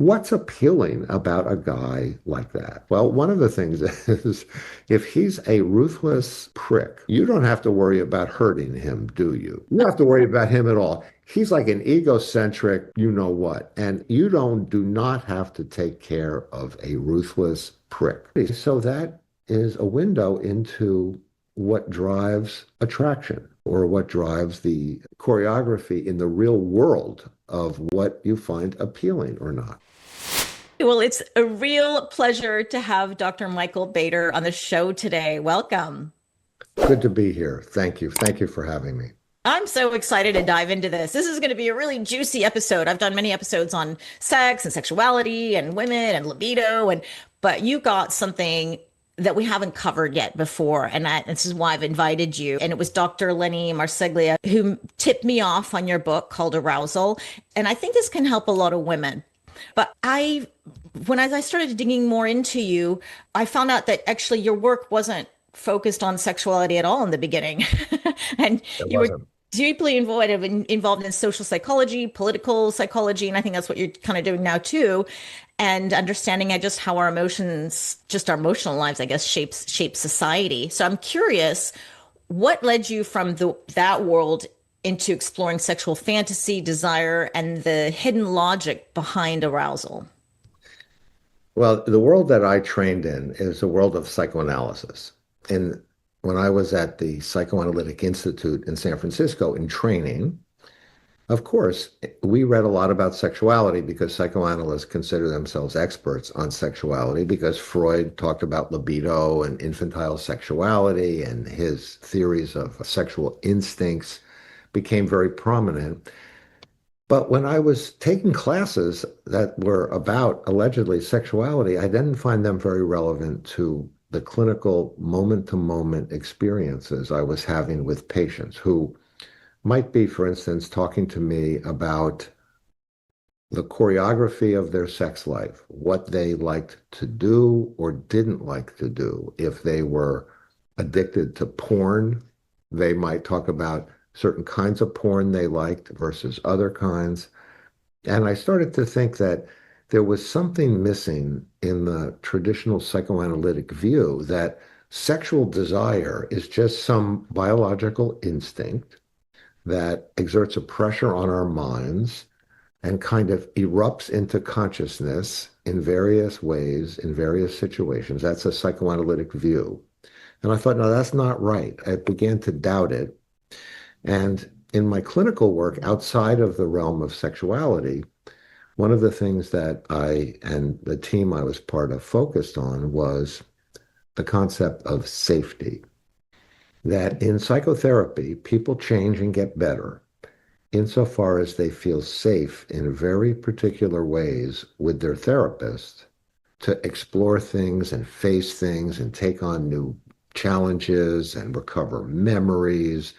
what's appealing about a guy like that? Well, one of the things is if he's a ruthless prick, you don't have to worry about hurting him, do you? You don't have to worry about him at all. He's like an egocentric, you know what, and you do not have to take care of a ruthless prick. So that is a window into what drives attraction or what drives the choreography in the real world of what you find appealing or not. Well, it's a real pleasure to have Dr. Michael Bader on the show today. Welcome. Good to be here. Thank you. Thank you for having me. I'm so excited to dive into this. This is going to be a really juicy episode. I've done many episodes on sex and sexuality and women and libido but you got something that we haven't covered yet before, and this is why I've invited you. And it was Dr. Lenny Marseglia who tipped me off on your book called Arousal, and I think this can help a lot of women. But as I started digging more into you, I found out that actually your work wasn't focused on sexuality at all in the beginning. And It you were wasn't. deeply involved in social psychology, political psychology, and I think that's what you're kind of doing now too. And understanding just how our emotions, just our emotional lives, I guess, shape society. So I'm curious, what led you from that world into exploring sexual fantasy, desire, and the hidden logic behind arousal? Well, the world that I trained in is a world of psychoanalysis. And when I was at the Psychoanalytic Institute in San Francisco in training, of course, we read a lot about sexuality because psychoanalysts consider themselves experts on sexuality because Freud talked about libido and infantile sexuality, and his theories of sexual instincts became very prominent. But when I was taking classes that were about allegedly sexuality, I didn't find them very relevant to the clinical moment-to-moment experiences I was having with patients who might be, for instance, talking to me about the choreography of their sex life, what they liked to do or didn't like to do. If they were addicted to porn, they might talk about certain kinds of porn they liked versus other kinds. And I started to think that there was something missing in the traditional psychoanalytic view that sexual desire is just some biological instinct that exerts a pressure on our minds and kind of erupts into consciousness in various ways, in various situations. That's a psychoanalytic view. And I thought, no, that's not right. I began to doubt it. And in my clinical work outside of the realm of sexuality, one of the things that I and the team I was part of focused on was the concept of safety. That in psychotherapy, people change and get better insofar as they feel safe in very particular ways with their therapist to explore things and face things and take on new challenges and recover memories.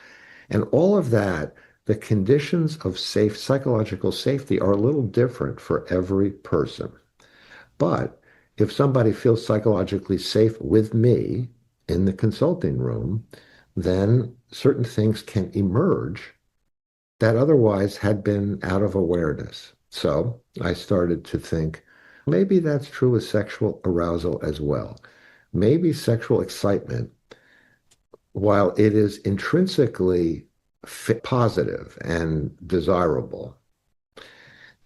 And all of that, the conditions of safe psychological safety are a little different for every person. But if somebody feels psychologically safe with me in the consulting room, then certain things can emerge that otherwise had been out of awareness. So I started to think maybe that's true with sexual arousal as well. Maybe sexual excitement, while it is intrinsically positive and desirable,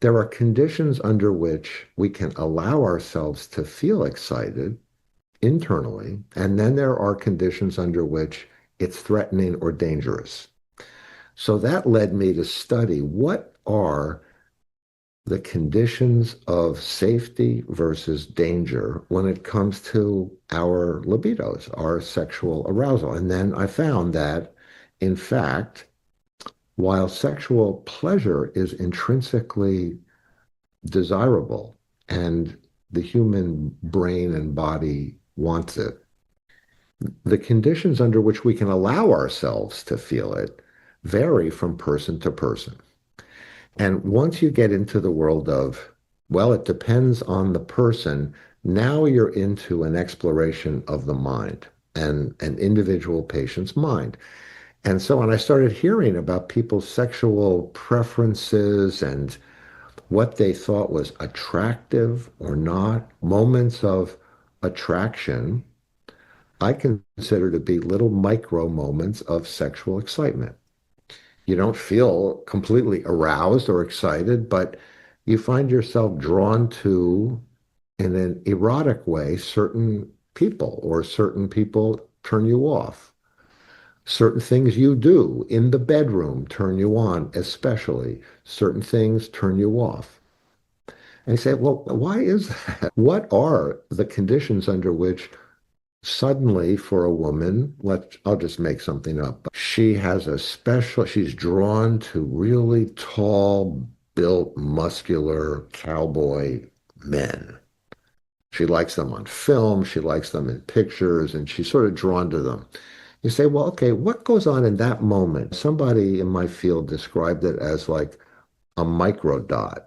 there are conditions under which we can allow ourselves to feel excited internally, and then there are conditions under which it's threatening or dangerous. So that led me to study what are the conditions of safety versus danger when it comes to our libidos, our sexual arousal. And then I found that, in fact, while sexual pleasure is intrinsically desirable and the human brain and body wants it, the conditions under which we can allow ourselves to feel it vary from person to person. And once you get into the world of, well, it depends on the person, now you're into an exploration of the mind and an individual patient's mind. And so when I started hearing about people's sexual preferences and what they thought was attractive or not, moments of attraction, I consider to be little micro moments of sexual excitement. You don't feel completely aroused or excited, but you find yourself drawn to, in an erotic way, certain people, or certain people turn you off. Certain things you do in the bedroom turn you on, especially. Certain things turn you off. And you say, well, why is that? What are the conditions under which suddenly for a woman, I'll just make something up. She has she's drawn to really tall, built, muscular cowboy men. She likes them on film, she likes them in pictures, and she's sort of drawn to them. You say, well, okay, what goes on in that moment? Somebody in my field described it as like a microdot,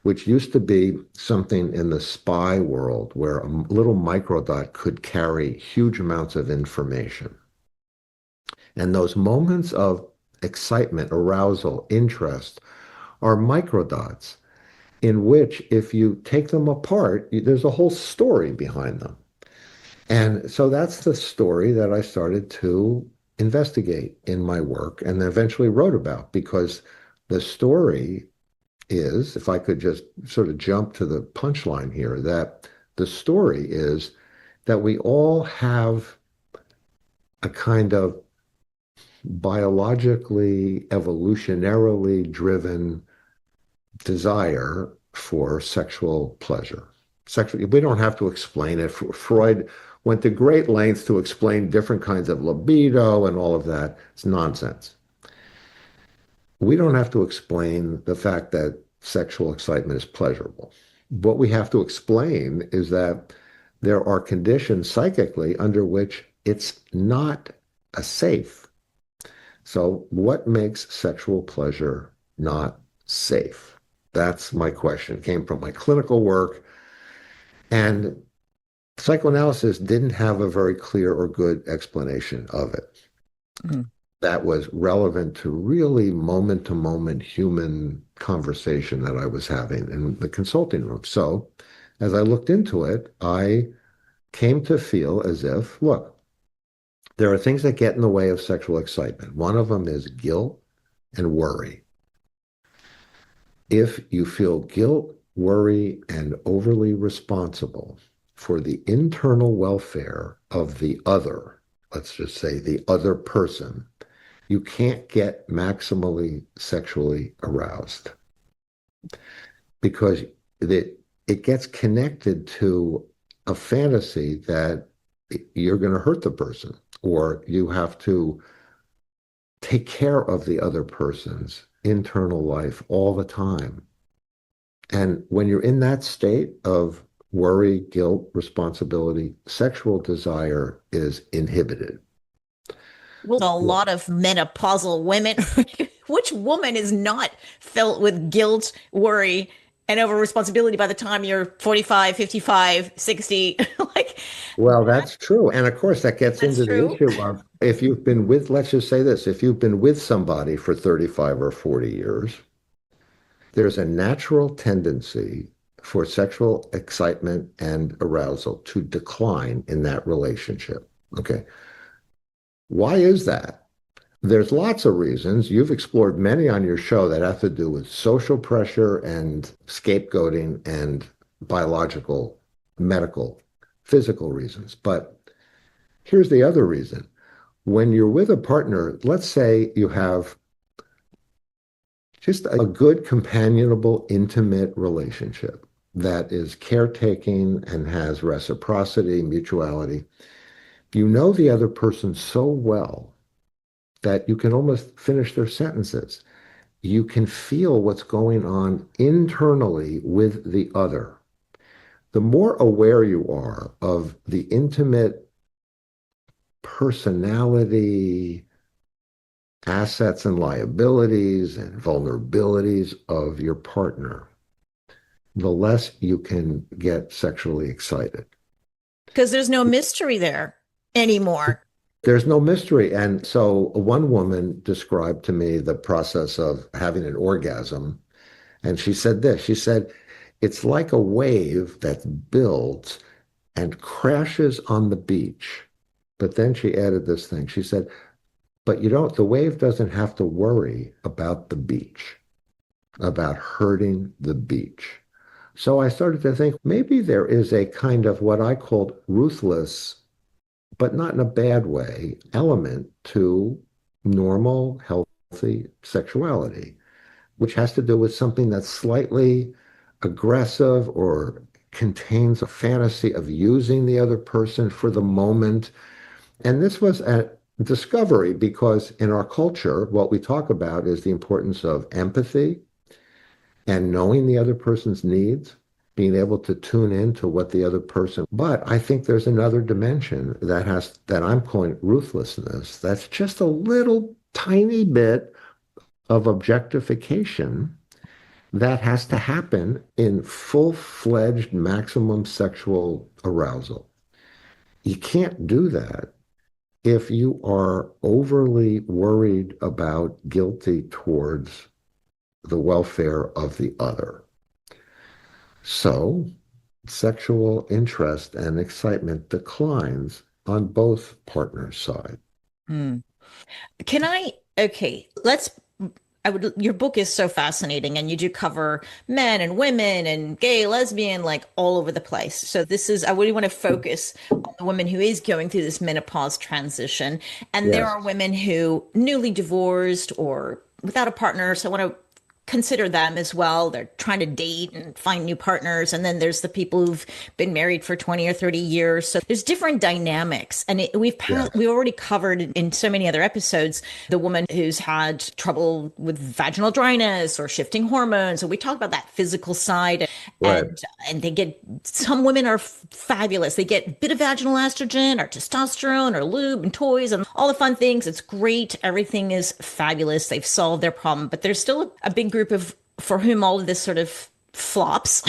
which used to be something in the spy world where a little microdot could carry huge amounts of information. And those moments of excitement, arousal, interest are microdots in which, if you take them apart, there's a whole story behind them. And so that's the story that I started to investigate in my work and eventually wrote about, because the story is, if I could just sort of jump to the punchline here, that the story is that we all have a kind of biologically, evolutionarily driven desire for sexual pleasure. We don't have to explain it. Freud went to great lengths to explain different kinds of libido and all of that. It's nonsense. We don't have to explain the fact that sexual excitement is pleasurable. What we have to explain is that there are conditions psychically under which it's not a safe. So what makes sexual pleasure not safe? That's my question. It came from my clinical work. And psychoanalysis didn't have a very clear or good explanation of it. Mm. That was relevant to really moment-to-moment human conversation that I was having in the consulting room. So as I looked into it, I came to feel as if, look, there are things that get in the way of sexual excitement. One of them is guilt and worry. If you feel guilt, worry, and overly responsible for the internal welfare of the other, let's just say the other person, you can't get maximally sexually aroused, because it gets connected to a fantasy that you're going to hurt the person, or you have to take care of the other person's internal life all the time. And when you're in that state of worry, guilt, responsibility, sexual desire is inhibited. Well, a lot of menopausal women, which woman is not filled with guilt, worry, and over responsibility by the time you're 45, 55, 60? Like, well, that's true. And of course, that gets into the true. issue of, if you've been with, let's just say this, if you've been with somebody for 35 or 40 years, there's a natural tendency for sexual excitement and arousal to decline in that relationship. Okay. Why is that? There's lots of reasons. You've explored many on your show that have to do with social pressure and scapegoating and biological, medical, physical reasons. But here's the other reason. When you're with a partner, let's say you have just a good, companionable, intimate relationship that is caretaking and has reciprocity, mutuality. You know the other person so well that you can almost finish their sentences. You can feel what's going on internally with the other. The more aware you are of the intimate personality, assets and liabilities and vulnerabilities of your partner, the less you can get sexually excited. Because there's no mystery there anymore. There's no mystery. And so one woman described to me the process of having an orgasm And she said this, she said, it's like a wave that builds and crashes on the beach. But then she added this thing. She said, but you don't, the wave doesn't have to worry about the beach, about hurting the beach. So I started to think maybe there is a kind of what I called ruthless, but not in a bad way, element to normal, healthy sexuality, which has to do with something that's slightly aggressive or contains a fantasy of using the other person for the moment. And this was a discovery because in our culture, what we talk about is the importance of empathy and knowing the other person's needs, being able to tune into what the other person. But I think there's another dimension that I'm calling ruthlessness. That's just a little tiny bit of objectification that has to happen in full-fledged maximum sexual arousal. You can't do that if you are overly worried about guilty towards the welfare of the other. So sexual interest and excitement declines on both partners' side. Hmm. Can I, okay, let's, I would, your book is so fascinating and you do cover men and women and gay, lesbian, like all over the place. So this is, I really want to focus on the woman who is going through this menopause transition. And there are Yes. women who newly divorced or without a partner. So I want to consider them as well. They're trying to date and find new partners. And then there's the people who've been married for 20 or 30 years. So there's different dynamics. And Yes. we already covered in so many other episodes the woman who's had trouble with vaginal dryness or shifting hormones. So we talk about that physical side Right. and they get some women are fabulous. They get a bit of vaginal estrogen or testosterone or lube and toys and all the fun things. It's great. Everything is fabulous. They've solved their problem, but there's still a big group of for whom all of this sort of flops.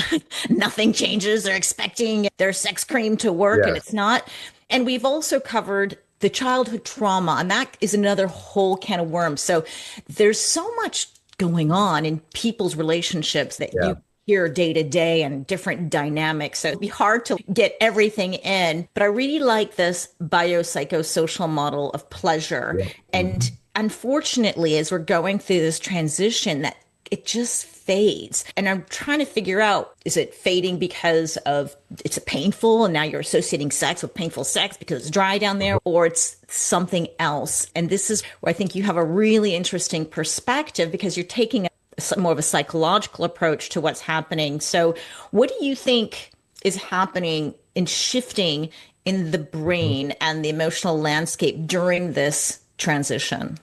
Nothing changes. They're expecting their sex cream to work and Yes. it's not. And we've also covered the childhood trauma, and that is another whole can of worms. So there's so much going on in people's relationships that Yeah. you hear day to day and different dynamics. So it'd be hard to get everything in, but I really like this biopsychosocial model of pleasure. Yeah. And Mhm. unfortunately, as we're going through this transition, that it just fades. And I'm trying to figure out, is it fading because of it's painful and now you're associating sex with painful sex because it's dry down there, or it's something else? And this is where I think you have a really interesting perspective because you're taking more of a psychological approach to what's happening. So, what do you think is happening in shifting in the Mhm. brain and the emotional landscape during this transition?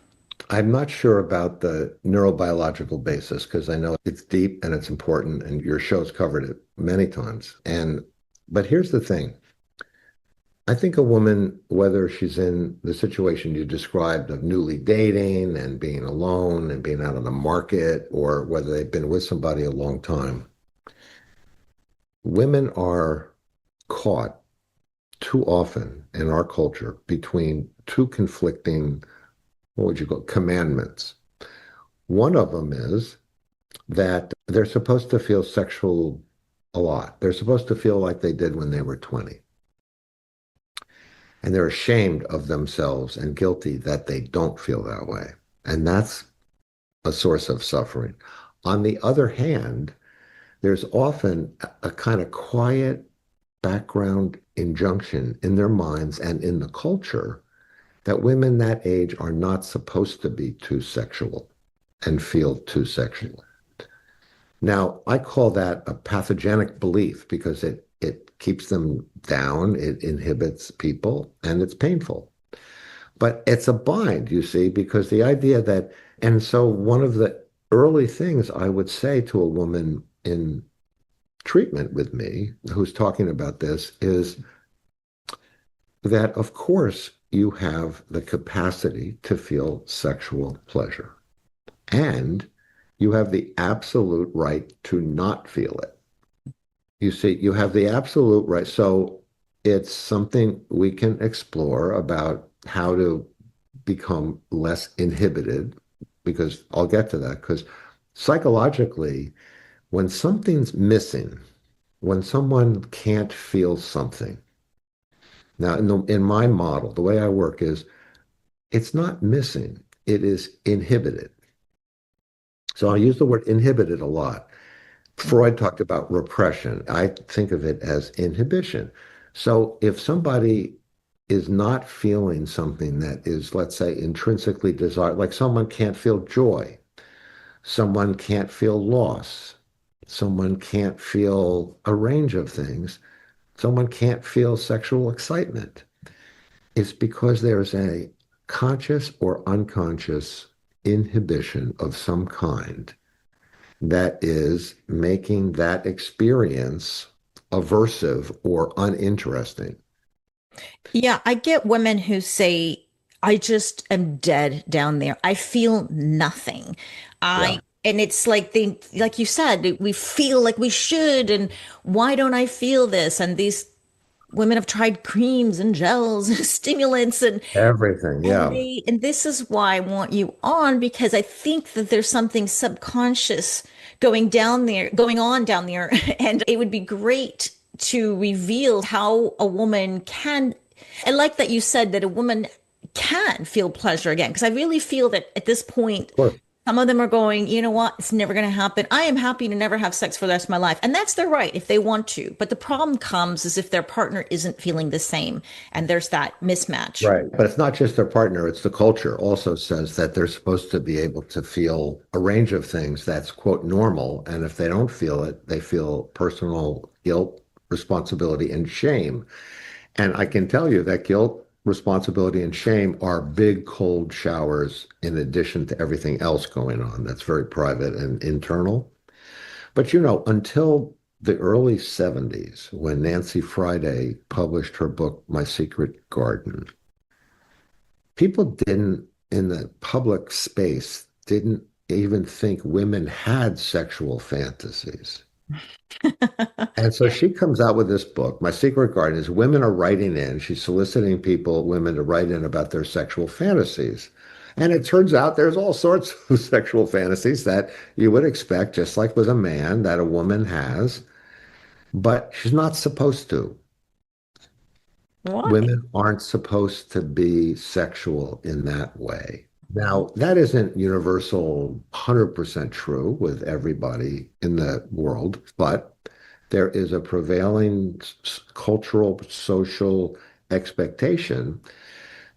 I'm not sure about the neurobiological basis because I know it's deep and it's important, and your show's covered it many times. But here's the thing. I think a woman, whether she's in the situation you described of newly dating and being alone and being out on the market, or whether they've been with somebody a long time, women are caught too often in our culture between two conflicting, what would you call it, commandments. One of them is that they're supposed to feel sexual a lot. They're supposed to feel like they did when they were 20. And they're ashamed of themselves and guilty that they don't feel that way. And that's a source of suffering. On the other hand, there's often a kind of quiet background injunction in their minds and in the culture that women that age are not supposed to be too sexual and feel too sexual. Now, I call that a pathogenic belief because it keeps them down, it inhibits people, and it's painful. But it's a bind, you see, because the idea that, and so one of the early things I would say to a woman in treatment with me who's talking about this is that, of course, you have the capacity to feel sexual pleasure, and you have the absolute right to not feel it. You see, you have the absolute right. So it's something we can explore about how to become less inhibited, because I'll get to that, because psychologically, when something's missing, when someone can't feel something. Now, in my model, the way I work is it's not missing, it is inhibited. So I use the word inhibited a lot. Freud talked about repression. I think of it as inhibition. So if somebody is not feeling something that is, let's say, intrinsically desired, like someone can't feel joy, someone can't feel loss, someone can't feel a range of things, someone can't feel sexual excitement, it's because there's a conscious or unconscious inhibition of some kind that is making that experience aversive or uninteresting. Yeah, I get women who say, I just am dead down there. I feel nothing. Yeah, And it's like like you said, we feel like we should. And why don't I feel this? And these women have tried creams and gels and stimulants everything. Yeah, and this is why I want you on because I think that there's something subconscious going on down there. And it would be great to reveal how a woman can, I like that you said that a woman can feel pleasure again, because I really feel that at this point, of course. some of them are going, you know what? It's never going to happen. I am happy to never have sex for the rest of my life. And that's their right if they want to. But the problem comes is if their partner isn't feeling the same and there's that mismatch. Right. But it's not just their partner, it's the culture also says that they're supposed to be able to feel a range of things that's, quote, normal. And if they don't feel it, they feel personal guilt, responsibility, and shame. And I can tell you that guilt, responsibility, and shame are big cold showers in addition to everything else going on that's very private and internal. But until the early 70s, when Nancy Friday published her book, My Secret Garden, people didn't, in the public space, didn't even think women had sexual fantasies. And so she comes out with this book. My Secret Garden is women are writing in. She's soliciting women to write in about their sexual fantasies. And it turns out there's all sorts of sexual fantasies that you would expect, just like with a man, that a woman has, but she's not supposed to. Why? Women aren't supposed to be sexual in that way. Now, that isn't universal 100% true with everybody in the world, but there is a prevailing cultural, social expectation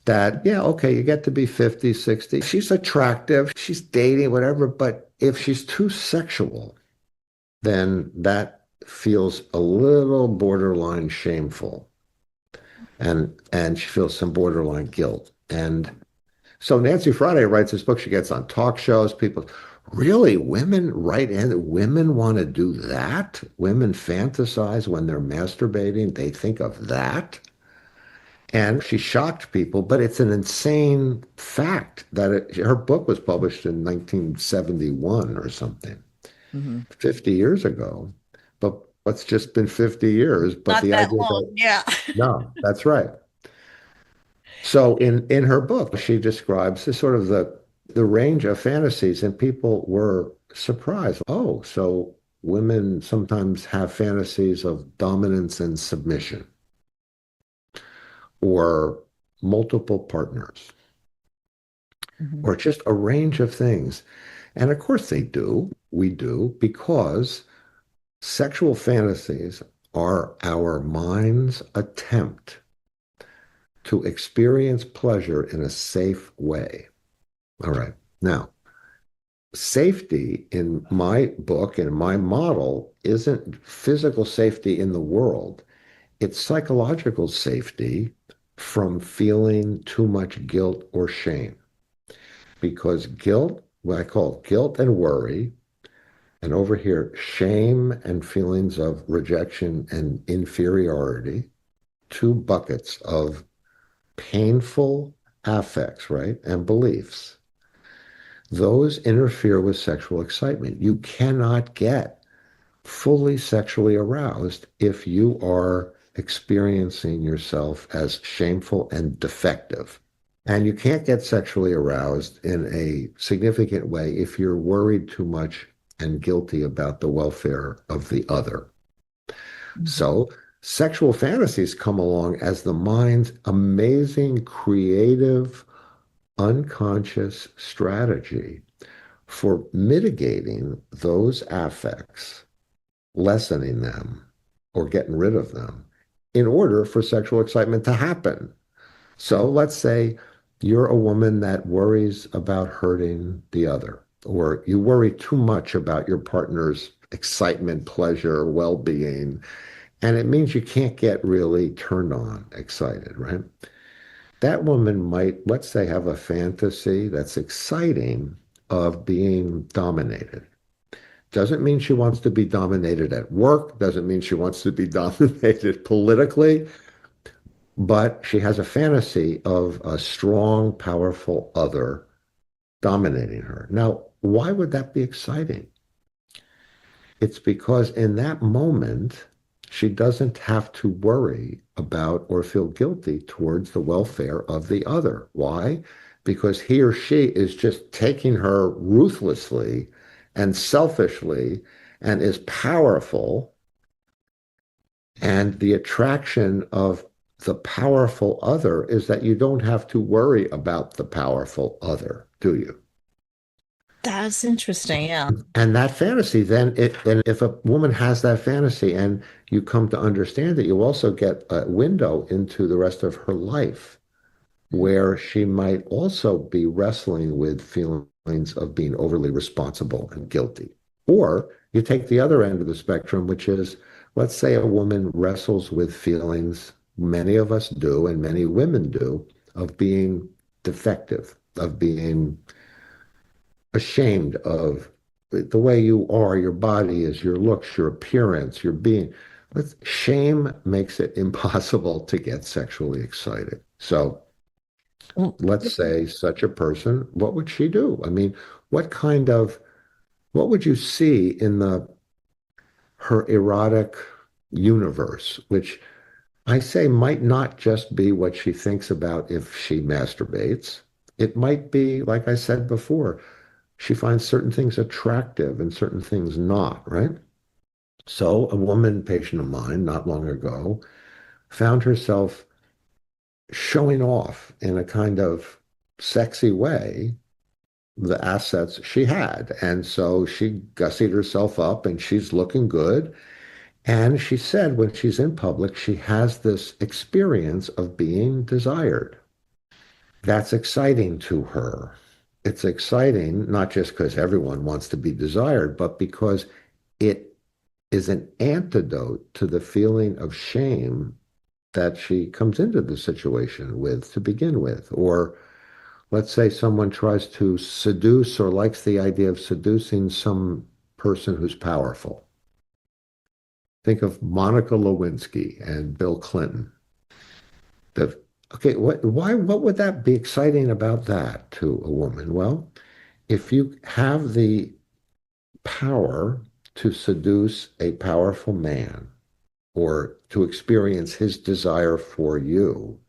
that, yeah, okay, you get to be 50, 60. She's attractive, she's dating, whatever, but if she's too sexual, then that feels a little borderline shameful. And she feels some borderline guilt. And so Nancy Friday writes this book. She gets on talk shows. People, really, women write in, women want to do that? Women fantasize when they're masturbating. They think of that. And she shocked people, but it's an insane fact that her book was published in 1971 or something, Mhm. 50 years ago. But what's just been 50 years? But Not the that idea long. that, Yeah. no, that's right. So in her book, she describes the sort of the range of fantasies, and people were surprised. Oh, so women sometimes have fantasies of dominance and submission, or multiple partners, Mhm. or just a range of things. And of course they do. We do, because sexual fantasies are our mind's attempt to experience pleasure in a safe way. All right. Now, safety in my book and my model isn't physical safety in the world. It's psychological safety from feeling too much guilt or shame. Because guilt, what I call guilt and worry, and over here, shame and feelings of rejection and inferiority, two buckets of painful affects, right? And beliefs. Those interfere with sexual excitement. You cannot get fully sexually aroused if you are experiencing yourself as shameful and defective. And you can't get sexually aroused in a significant way if you're worried too much and guilty about the welfare of the other. Mhm. So sexual fantasies come along as the mind's amazing, creative, unconscious strategy for mitigating those affects, lessening them, or getting rid of them in order for sexual excitement to happen. So let's say you're a woman that worries about hurting the other, or you worry too much about your partner's excitement, pleasure, well-being, and it means you can't get really turned on, excited, right? That woman might, let's say, have a fantasy that's exciting of being dominated. Doesn't mean she wants to be dominated at work, doesn't mean she wants to be dominated politically, but she has a fantasy of a strong, powerful other dominating her. Now, why would that be exciting? It's because in that moment, she doesn't have to worry about or feel guilty towards the welfare of the other. Why? Because he or she is just taking her ruthlessly and selfishly and is powerful. And the attraction of the powerful other is that you don't have to worry about the powerful other, do you? That's interesting. Yeah. And that fantasy, then if a woman has that fantasy and you come to understand it, you also get a window into the rest of her life where she might also be wrestling with feelings of being overly responsible and guilty. Or you take the other end of the spectrum, which is, let's say a woman wrestles with feelings, many of us do, and many women do, of being defective, of being ashamed of the way you are, your body is, your looks, your appearance, your being. Shame makes it impossible to get sexually excited. So Well, let's say such a person, what would she do? I mean, what kind of, what would you see in the her erotic universe, which I say might not just be what she thinks about if she masturbates. It might be, like I said before, she finds certain things attractive and certain things not, right? So a woman patient of mine not long ago found herself showing off in a kind of sexy way the assets she had. And so she gussied herself up and she's looking good. And she said when she's in public, she has this experience of being desired. That's exciting to her. It's exciting, not just because everyone wants to be desired, but because it is an antidote to the feeling of shame that she comes into the situation with to begin with. Or let's say someone tries to seduce or likes the idea of seducing some person who's powerful. Think of Monica Lewinsky and Bill Clinton. The, okay, what would that be exciting about that to a woman? Well, if you have the power to seduce a powerful man or to experience his desire for you,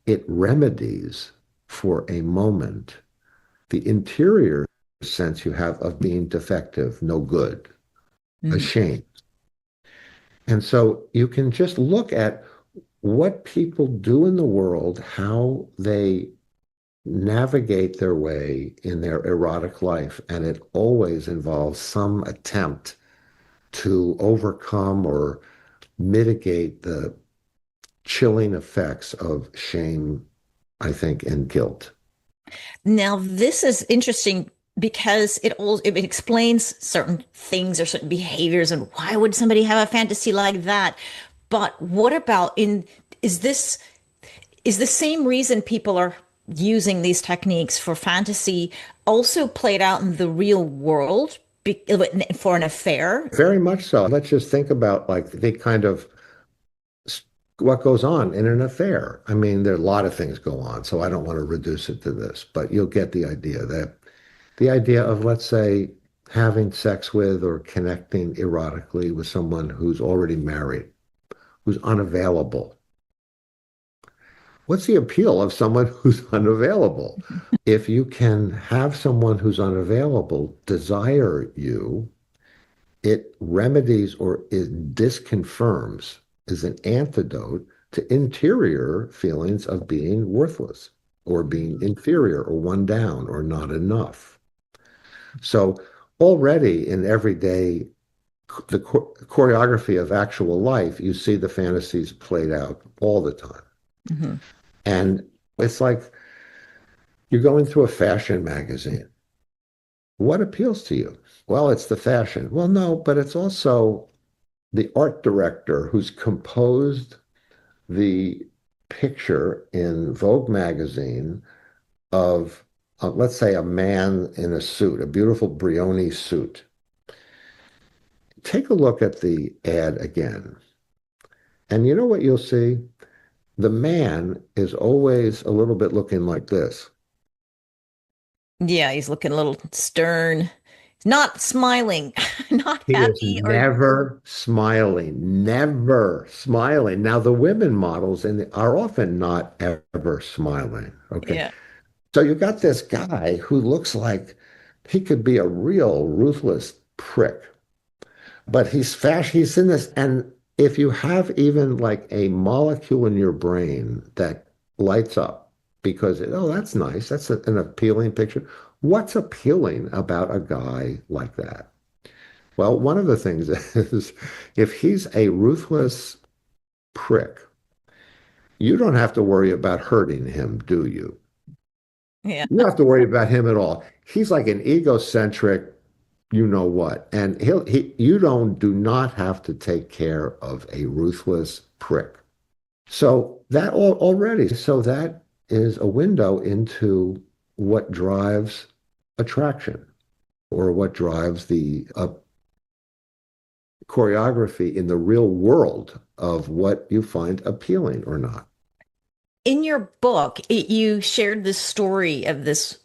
it remedies for a moment the interior sense you have of being defective, no good, mhm. ashamed. And so you can just look at what people do in the world, how they navigate their way in their erotic life, and it always involves some attempt to overcome or mitigate the chilling effects of shame, I think, and guilt. Now, this is interesting because it explains certain things or certain behaviors and why would somebody have a fantasy like that? But what about in is this is the same reason people are using these techniques for fantasy also played out in the real world for an affair? Very much so. Let's just think about like the kind of what goes on in an affair. I mean, there are a lot of things go on, so I don't want to reduce it to this, but you'll get the idea that the idea of, let's say, having sex with or connecting erotically with someone who's already married, who's unavailable. What's the appeal of someone who's unavailable? If you can have someone who's unavailable desire you, it remedies or it disconfirms, is an antidote to interior feelings of being worthless or being inferior or one down or not enough. So already in everyday the choreography of actual life, you see the fantasies played out all the time. Mhm. And it's like you're going through a fashion magazine. What appeals to you? Well, it's the fashion. Well, no, but it's also the art director who's composed the picture in Vogue magazine of, let's say, a man in a suit, a beautiful Brioni suit. Take a look at the ad again. And you know what you'll see? The man is always a little bit looking like this. Yeah, he's looking a little stern. He's not smiling, not He is happy or never smiling, never smiling. Now, the women models are often not ever smiling. Okay. yeah. So you got this guy who looks like he could be a real ruthless prick, but he's in this. And if you have even like a molecule in your brain that lights up because, oh, that's nice, that's an appealing picture. What's appealing about a guy like that? Well, one of the things is if he's a ruthless prick, you don't have to worry about hurting him, do you? Yeah. You don't have to worry about him at all. He's like an egocentric, you know what, and you do not have to take care of a ruthless prick. So that is a window into what drives attraction or what drives the choreography in the real world of what you find appealing or not. In your book, you shared this story of this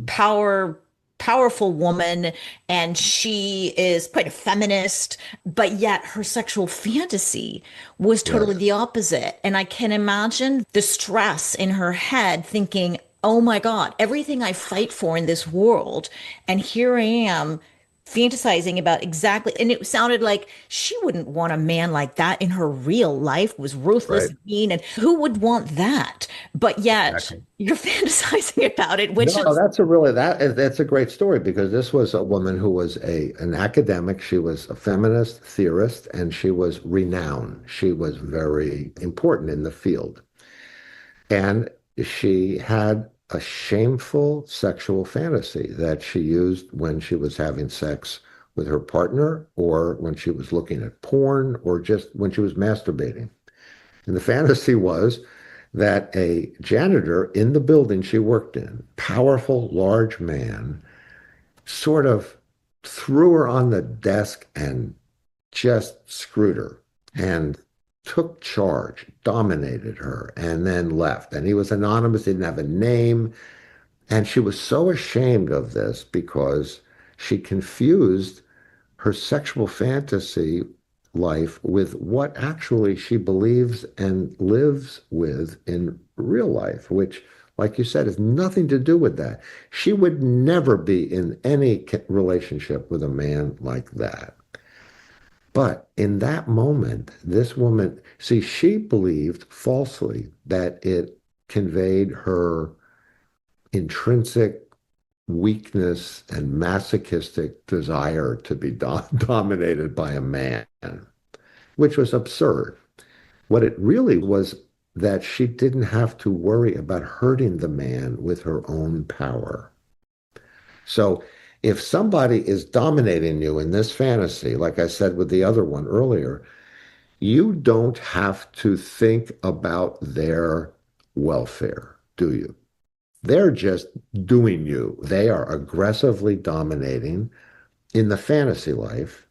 powerful woman, and she is quite a feminist, but yet her sexual fantasy was totally Yes, the opposite. And I can imagine the stress in her head thinking, oh my God, everything I fight for in this world, and here I am fantasizing about exactly. And it sounded like she wouldn't want a man like that in her real life, was ruthless right. and mean, and who would want that? But yet Exactly. you're fantasizing about it, which No, is that's a great story because this was a woman who was an academic. She was a feminist theorist and she was renowned. She was very important in the field. And she had a shameful sexual fantasy that she used when she was having sex with her partner or when she was looking at porn or just when she was masturbating. And the fantasy was that a janitor in the building she worked in, powerful, large man, sort of threw her on the desk and just screwed her and took charge, dominated her, and then left. And he was anonymous, didn't have a name. And she was so ashamed of this because she confused her sexual fantasy life with what actually she believes and lives with in real life, which, like you said, has nothing to do with that. She would never be in any relationship with a man like that. But in that moment, this woman, see, she believed falsely that it conveyed her intrinsic weakness and masochistic desire to be dominated by a man, which was absurd. What it really was that she didn't have to worry about hurting the man with her own power. So if somebody is dominating you in this fantasy, like I said with the other one earlier, you don't have to think about their welfare, do you? They're just doing you. They are aggressively dominating in the fantasy life.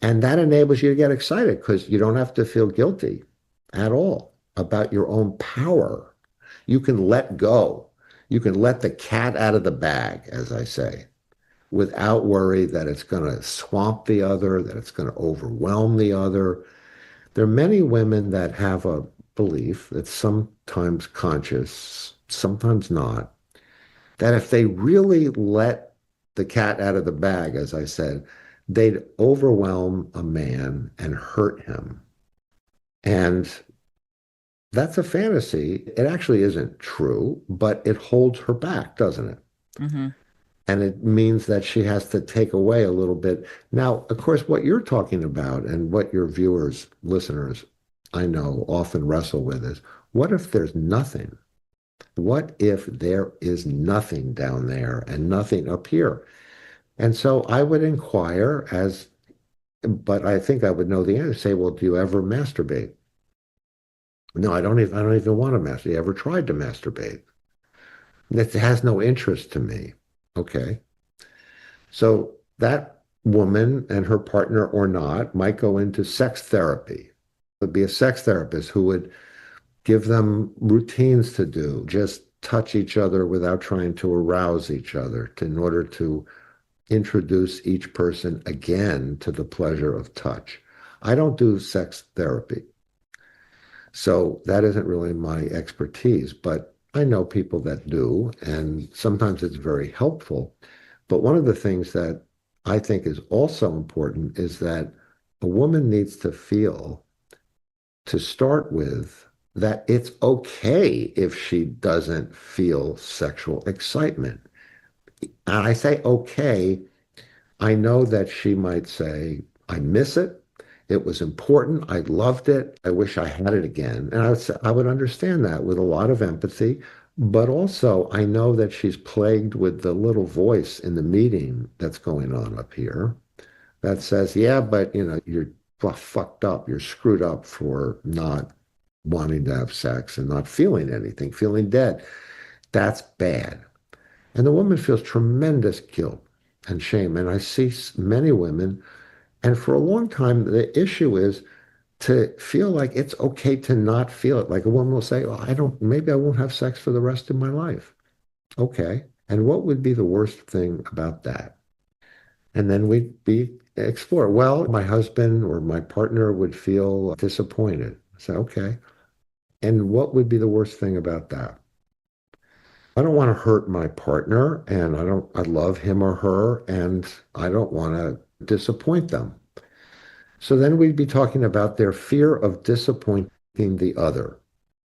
And that enables you to get excited because you don't have to feel guilty at all about your own power. You can let go. You can let the cat out of the bag, as I say, without worry that it's going to swamp the other, that it's going to overwhelm the other. There are many women that have a belief that's sometimes conscious, sometimes not, that if they really let the cat out of the bag, as I said, they'd overwhelm a man and hurt him. And that's a fantasy. It actually isn't true, but it holds her back, doesn't it? Hmm. And it means that she has to take away a little bit. Now, of course, what you're talking about and what your viewers, listeners, I know often wrestle with is what if there's nothing? What if there is nothing down there and nothing up here? And so I would inquire but I think I would know the answer. Say, well, do you ever masturbate? No, I don't even want to masturbate. You ever tried to masturbate? It has no interest to me. Okay. So that woman and her partner or not might go into sex therapy. It would be a sex therapist who would give them routines to do, just touch each other without trying to arouse each other in order to introduce each person again to the pleasure of touch. I don't do sex therapy, so that isn't really my expertise, but I know people that do, and sometimes it's very helpful. But one of the things that I think is also important is that a woman needs to feel, to start with, that it's okay if she doesn't feel sexual excitement. And I say okay, I know that she might say, I miss it. It was important. I loved it. I wish I had it again. And I would understand that with a lot of empathy. But also, I know that she's plagued with the little voice in the meeting that's going on up here that says, yeah, but you're fucked up. You're screwed up for not wanting to have sex and not feeling anything, feeling dead. That's bad. And the woman feels tremendous guilt and shame. And I see many women, and for a long time, the issue is to feel like it's okay to not feel it. Like a woman will say, oh, maybe I won't have sex for the rest of my life. Okay. And what would be the worst thing about that? And then we'd be explore. Well, my husband or my partner would feel disappointed. Say, okay. And what would be the worst thing about that? I don't want to hurt my partner, and I love him or her, and I don't want to disappoint them. So then we'd be talking about their fear of disappointing the other.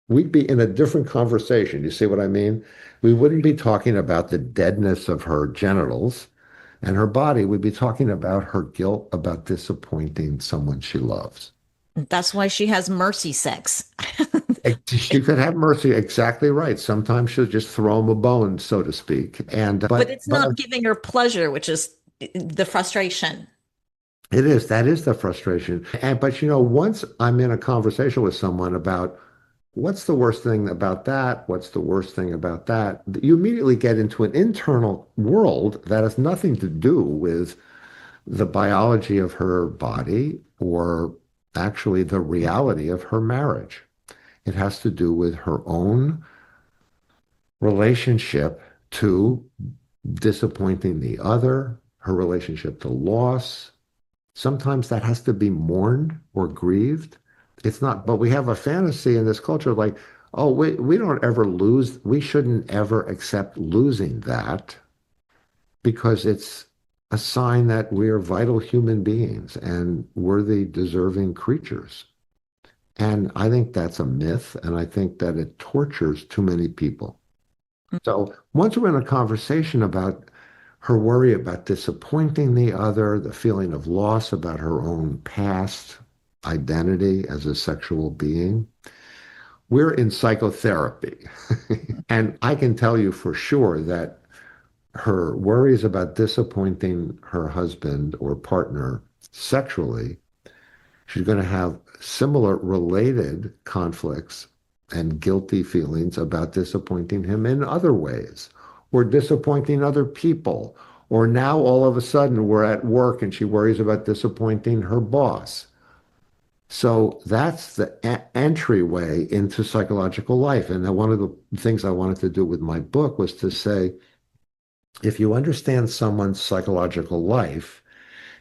We'd be in a different conversation. You see what I mean? We wouldn't be talking about the deadness of her genitals and her body. We'd be talking about her guilt about disappointing someone she loves. That's why she has mercy sex. She could have mercy, exactly right. Sometimes she'll just throw him a bone, so to speak. And But it's not giving her pleasure, which is the frustration. it is. That is the frustration. And but once I'm in a conversation with someone about what's the worst thing about that, what's the worst thing about that, you immediately get into an internal world that has nothing to do with the biology of her body or actually the reality of her marriage. It has to do with her own relationship to disappointing the other, her relationship to loss. Sometimes that has to be mourned or grieved. It's not, but we have a fantasy in this culture like, oh, we don't ever lose, we shouldn't ever accept losing that because it's a sign that we're vital human beings and worthy, deserving creatures. And I think that's a myth, and I think that it tortures too many people. So once we're in a conversation about her worry about disappointing the other, the feeling of loss about her own past identity as a sexual being, we're in psychotherapy. And I can tell you for sure that her worries about disappointing her husband or partner sexually, she's going to have similar related conflicts and guilty feelings about disappointing him in other ways or disappointing other people. Or now all of a sudden we're at work and she worries about disappointing her boss. So that's the entryway into psychological life. And one of the things I wanted to do with my book was to say, if you understand someone's psychological life,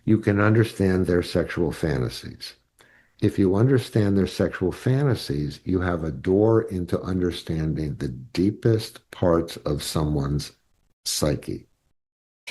you can understand their sexual fantasies. If you understand their sexual fantasies, you have a door into understanding the deepest parts of someone's psyche.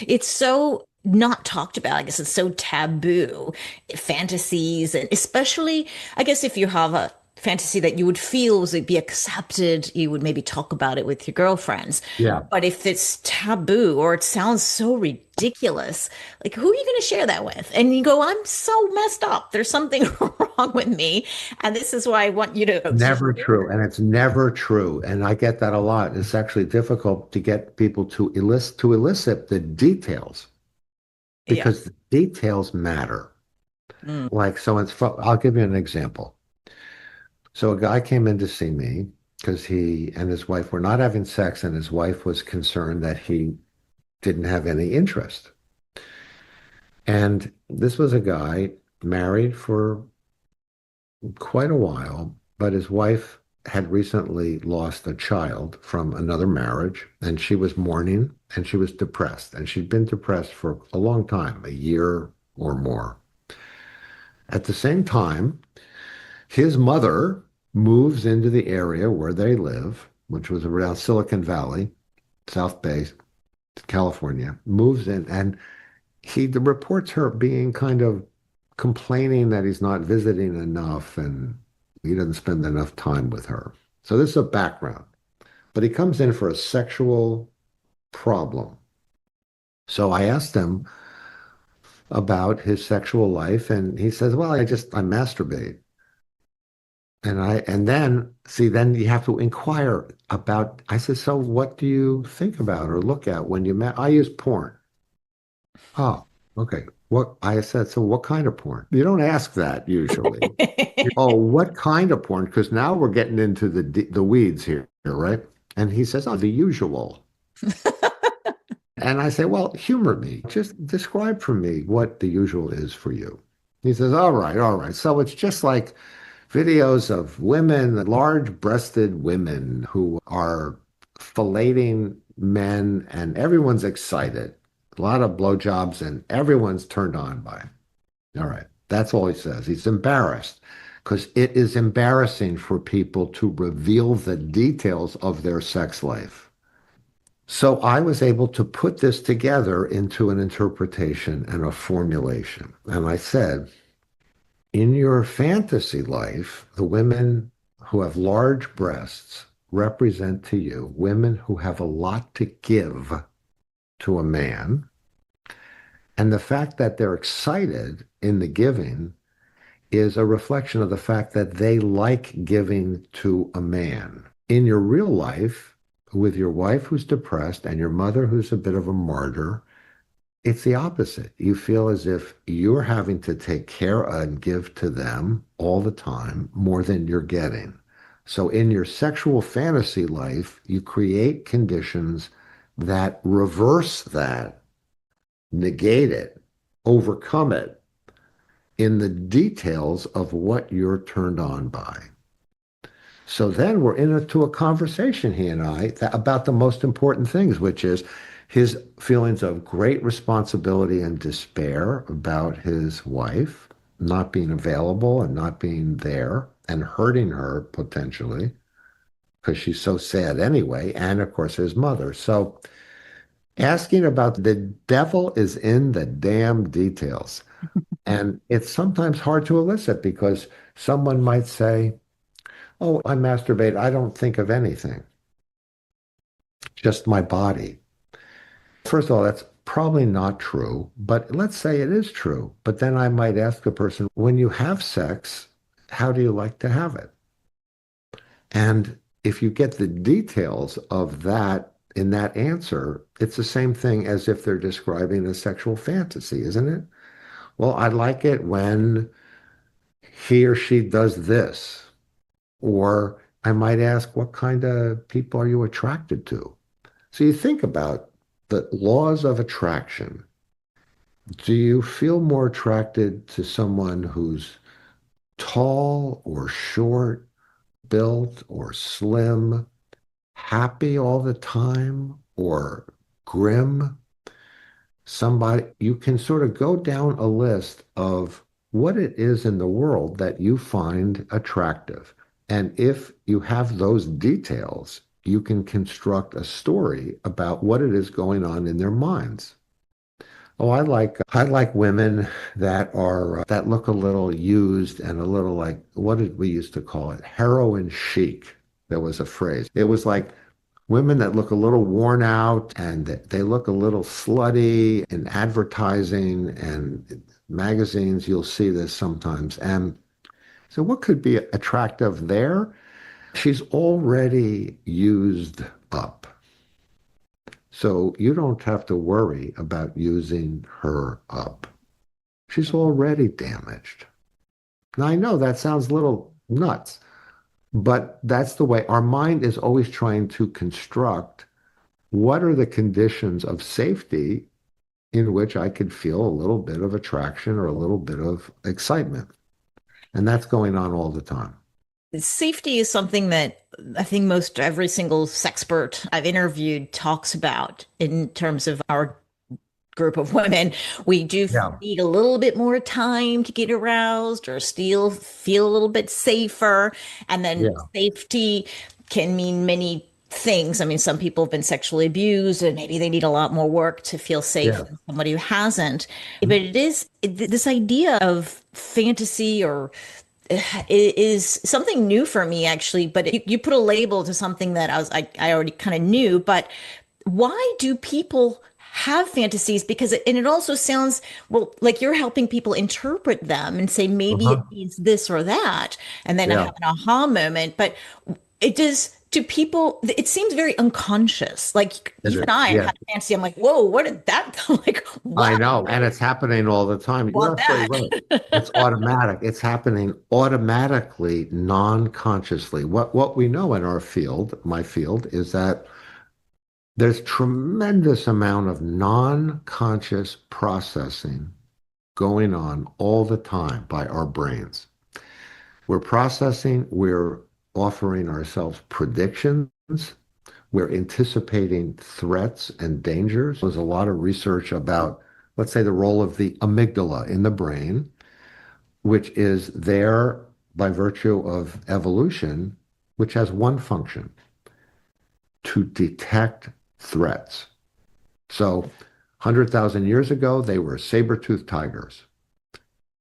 It's so not talked about. I guess it's so taboo. Fantasies, and especially, I guess if you have a fantasy that you would feel would be accepted, you would maybe talk about it with your girlfriends. Yeah. But if it's taboo or it sounds so ridiculous, like who are you going to share that with? And you go, I'm so messed up. There's something wrong with me. And this is why I want you to Never true. share. And it's never true. And I get that a lot. It's actually difficult to get people to elicit the details Yeah. because the details matter. Mm. Like, so I'll give you an example. So a guy came in to see me because he and his wife were not having sex, and his wife was concerned that he didn't have any interest. And this was a guy married for quite a while, but his wife had recently lost a child from another marriage, and she was mourning and she was depressed. And she'd been depressed for a long time, a year or more. At the same time, his mother moves into the area where they live, which was around Silicon Valley, South Bay, California, moves in, and he reports her being kind of complaining that he's not visiting enough and he doesn't spend enough time with her. So this is a background. But he comes in for a sexual problem. So I asked him about his sexual life, and he says, well, I masturbate. And then you have to inquire about, I said, so what do you think about or look at when I use porn. Oh, okay. I said, so what kind of porn? You don't ask that usually. Oh, what kind of porn? Because now we're getting into the weeds here, right? And he says, oh, the usual. And I say, well, humor me. Just describe for me what the usual is for you. He says, all right, all right. So it's just like videos of women, large-breasted women who are filleting men, and everyone's excited. A lot of blowjobs, and everyone's turned on by it. All right. That's all he says. He's embarrassed because it is embarrassing for people to reveal the details of their sex life. So I was able to put this together into an interpretation and a formulation. And I said, in your fantasy life, the women who have large breasts represent to you women who have a lot to give to a man. And the fact that they're excited in the giving is a reflection of the fact that they like giving to a man. In your real life, with your wife who's depressed and your mother who's a bit of a martyr, it's the opposite. You feel as if you're having to take care and give to them all the time more than you're getting. So in your sexual fantasy life, you create conditions that reverse that, negate it, overcome it in the details of what you're turned on by. So then we're into a conversation, he and I, about the most important things, which is his feelings of great responsibility and despair about his wife not being available and not being there and hurting her potentially because she's so sad anyway, and of course his mother. So asking about the devil is in the damn details. And it's sometimes hard to elicit because someone might say, oh, I masturbate. I don't think of anything, just my body. First of all, that's probably not true, but let's say it is true. But then I might ask the person, when you have sex, how do you like to have it? And if you get the details of that in that answer, it's the same thing as if they're describing a sexual fantasy, isn't it? Well, I like it when he or she does this. Or I might ask, what kind of people are you attracted to? So you think about the laws of attraction. Do you feel more attracted to someone who's tall or short, built or slim, happy all the time or grim? Somebody, you can sort of go down a list of what it is in the world that you find attractive. And if you have those details, you can construct a story about what it is going on in their minds. Oh, I like women that are that look a little used and a little like what did we used to call it? Heroin chic. There was a phrase. It was like women that look a little worn out and they look a little slutty in advertising and magazines. You'll see this sometimes. And so what could be attractive there? She's already used up. So you don't have to worry about using her up. She's already damaged. Now, I know that sounds a little nuts, but that's the way our mind is always trying to construct what are the conditions of safety in which I could feel a little bit of attraction or a little bit of excitement. And that's going on all the time. Safety is something that I think most every single sexpert I've interviewed talks about in terms of our group of women. We do Yeah. need a little bit more time to get aroused or still feel a little bit safer. And then Yeah. safety can mean many things. I mean, some people have been sexually abused and maybe they need a lot more work to feel safe Yeah. than somebody who hasn't. But this idea of fantasy or is something new for me actually, but you put a label to something that I already kind of knew, but why do people have fantasies? Because and it also sounds, well, like you're helping people interpret them and say maybe it Uh-huh. means this or that, and then I Yeah. have an aha moment. But it does to people, it seems very unconscious. Like It even is. I have Yeah. had a fantasy. I'm like, whoa, what did that like? Wow, I know. And it's happening all the time. You're want absolutely that. right. It's automatic. It's happening automatically, non-consciously. What we know in our field, my field, is that there's tremendous amount of non-conscious processing going on all the time by our brains. We're processing, we're offering ourselves predictions, we're anticipating threats and dangers. There's a lot of research about, let's say, the role of the amygdala in the brain, which is there by virtue of evolution, which has one function, to detect threats. So 100,000 years ago, they were saber-toothed tigers.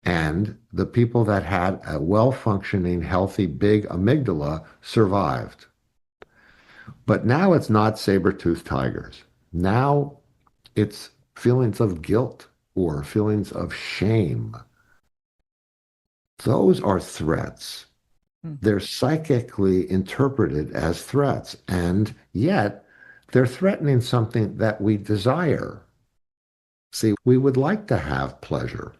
And the people that had a well-functioning, healthy, big amygdala survived. But now it's not saber-toothed tigers. Now it's feelings of guilt or feelings of shame. Those are threats. They're psychically interpreted as threats, and yet they're threatening something that we desire. See, we would like to have pleasure.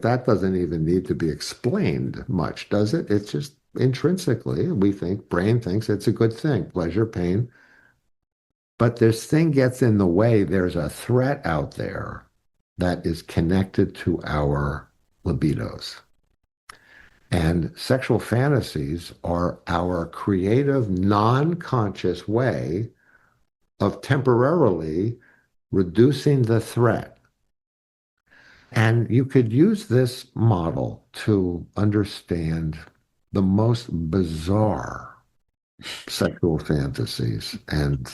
That doesn't even need to be explained much, does it? It's just intrinsically, we think, brain thinks it's a good thing, pleasure, pain. But this thing gets in the way. There's a threat out there that is connected to our libidos. And sexual fantasies are our creative, non-conscious way of temporarily reducing the threat. And you could use this model to understand the most bizarre sexual fantasies. And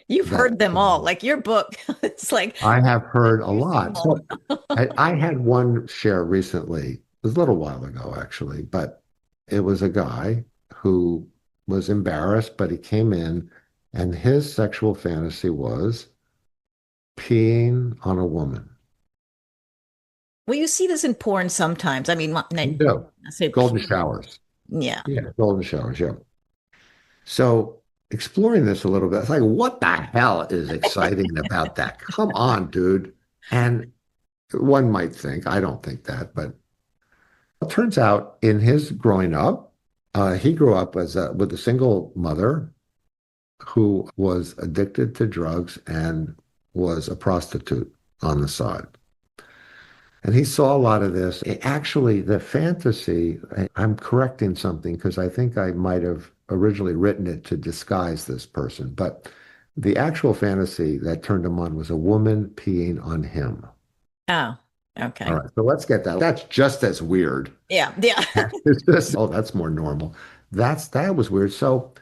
You've that heard them all. Like your book, it's like I have heard a you've seen them lot. all. So I had one share recently, it was a little while ago actually, but it was a guy who was embarrassed, but he came in and his sexual fantasy was peeing on a woman. Well, you see this in porn sometimes. I mean, You know, I say golden pee. showers. Yeah. Yeah, golden showers, yeah. So exploring this a little bit, it's like, what the hell is exciting about that? Come on, dude. And one might think, I don't think that, but it turns out in his growing up, he grew up with a single mother who was addicted to drugs and was a prostitute on the side. And he saw a lot of this. Actually, the fantasy, I'm correcting something because I think I might have originally written it to disguise this person, but the actual fantasy that turned him on was a woman peeing on him. Oh, All okay. right, so let's get that. That's just as weird. Yeah. Yeah. It's just, oh, that's more normal. That was weird. So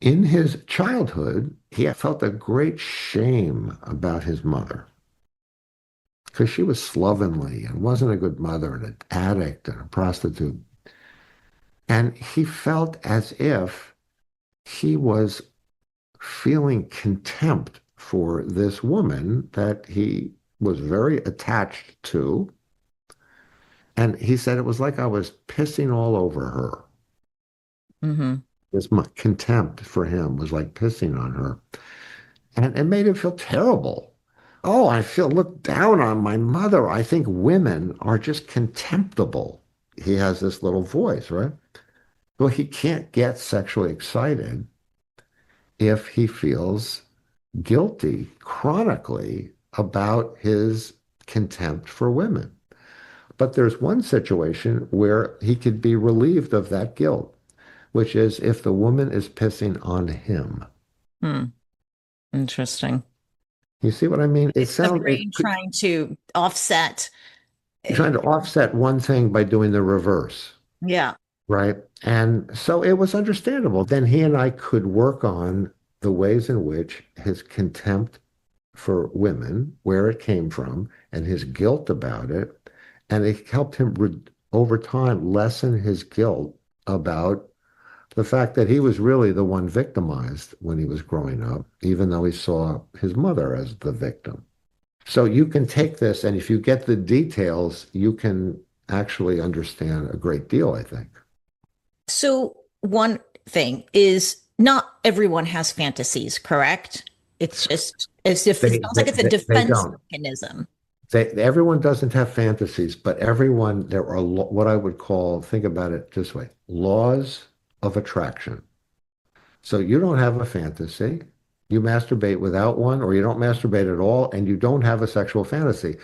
in his childhood, he felt a great shame about his mother. because she was slovenly and wasn't a good mother and an addict and a prostitute. And he felt as if he was feeling contempt for this woman that he was very attached to. And he said it was like I was pissing all over her. Hmm. This contempt for him was like pissing on her. And it made him feel terrible. Oh, I feel looked down on my mother. I think women are just contemptible. He has this little voice, right? Well, he can't get sexually excited if he feels guilty chronically about his contempt for women. But there's one situation where he could be relieved of that guilt, which is if the woman is pissing on him. Hmm. Interesting. You see what I mean? It It's the sounds brain trying to offset. trying to offset one thing by doing the reverse, Yeah. right? And so it was understandable. Then he and I could work on the ways in which his contempt for women, where it came from, and his guilt about it. And it helped him over time lessen his guilt about the fact that he was really the one victimized when he was growing up, even though he saw his mother as the victim. So you can take this, and if you get the details, you can actually understand a great deal, I think. So one thing is not everyone has fantasies, correct? It's just as if it They sounds they, like it's a they, they defense don't. mechanism. Everyone doesn't have fantasies, but everyone, there are what I would call, think about it this way, laws of attraction. So you don't have a fantasy, you masturbate without one, or you don't masturbate at all, and you don't have a sexual fantasy.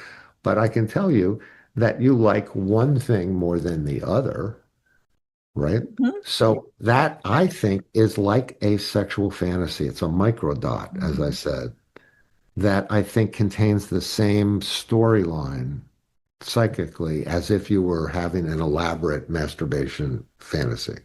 But I can tell you that you like one thing more than the other, right? Mhm. So that I think is like a sexual fantasy. It's a microdot, as I said, that I think contains the same storyline psychically as if you were having an elaborate masturbation fantasy.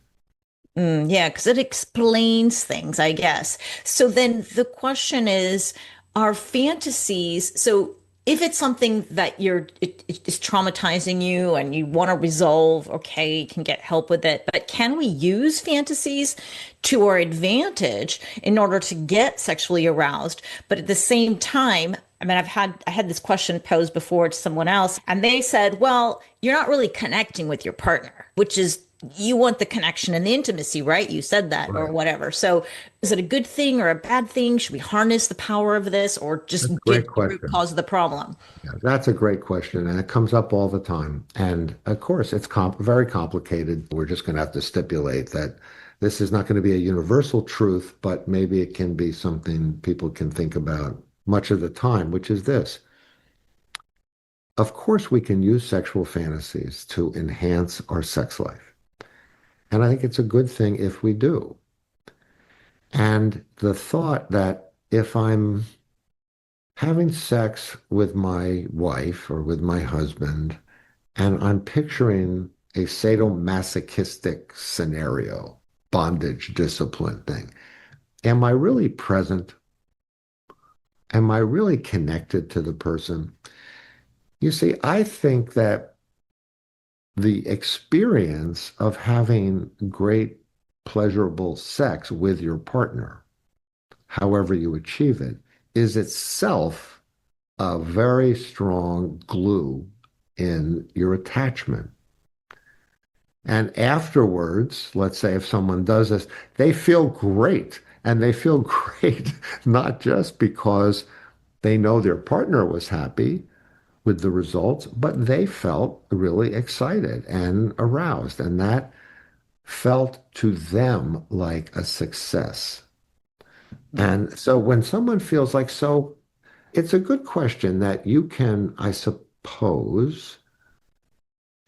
Yeah, because it explains things, I guess. So then the question is, are fantasies, so if it's something that it is traumatizing you and you want to resolve, okay, you can get help with it, but can we use fantasies to our advantage in order to get sexually aroused? But at the same time, I mean, I had this question posed before to someone else, and they said, well, you're not really connecting with your partner, which is you want the connection and the intimacy, right? You said that or Right. whatever. So is it a good thing or a bad thing? Should we harness the power of this or just That's a get great to the root question. cause of the problem? Yeah, that's a great question, and it comes up all the time. And of course, it's very complicated. We're just going to have to stipulate that this is not going to be a universal truth, but maybe it can be something people can think about much of the time, which is this. Of course, we can use sexual fantasies to enhance our sex life. And I think it's a good thing if we do. And the thought that if I'm having sex with my wife or with my husband, and I'm picturing a sadomasochistic scenario, bondage, discipline thing. Am I really present? Am I really connected to the person? You see, I think that the experience of having great, pleasurable sex with your partner, however you achieve it, is itself a very strong glue in your attachment. And afterwards, let's say if someone does this, they feel great. And they feel great not just because they know their partner was happy with the results, but they felt really excited and aroused. And that felt to them like a success. And so when someone feels like so, it's a good question that you can, I suppose,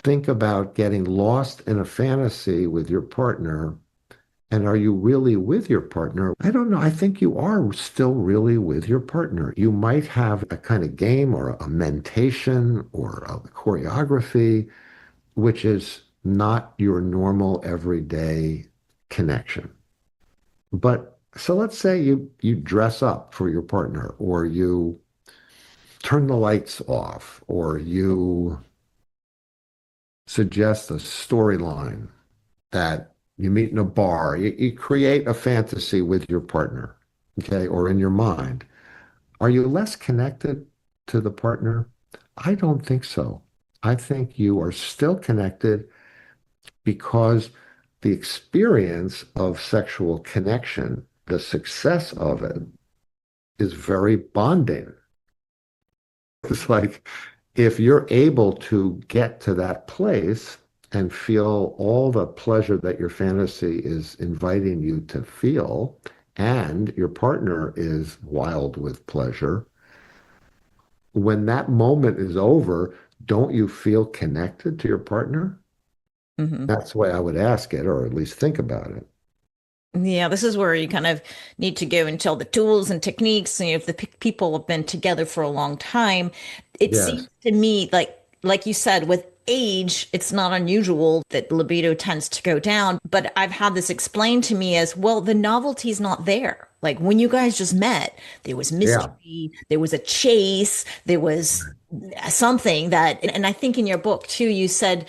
think about getting lost in a fantasy with your partner. And are you really with your partner? I don't know. I think you are still really with your partner. You might have a kind of game or a mentation or a choreography, which is not your normal everyday connection. But so let's say you dress up for your partner or you turn the lights off, or you suggest a storyline that you meet in a bar. You create a fantasy with your partner, okay, or in your mind. Are you less connected to the partner? I don't think so. I think you are still connected because the experience of sexual connection, the success of it, is very bonding. It's like if you're able to get to that place and feel all the pleasure that your fantasy is inviting you to feel, and your partner is wild with pleasure, when that moment is over, don't you feel connected to your partner? Hmm. That's the way I would ask it, or at least think about it. Yeah, this is where you kind of need to go into all the tools and techniques. And if the people have been together for a long time, it Yes. seems to me like you said, with age, it's not unusual that libido tends to go down. But I've had this explained to me as well, the novelty's not there. Like when you guys just met, there was Yeah. mystery, there was a chase, there was something that, and I think in your book too, you said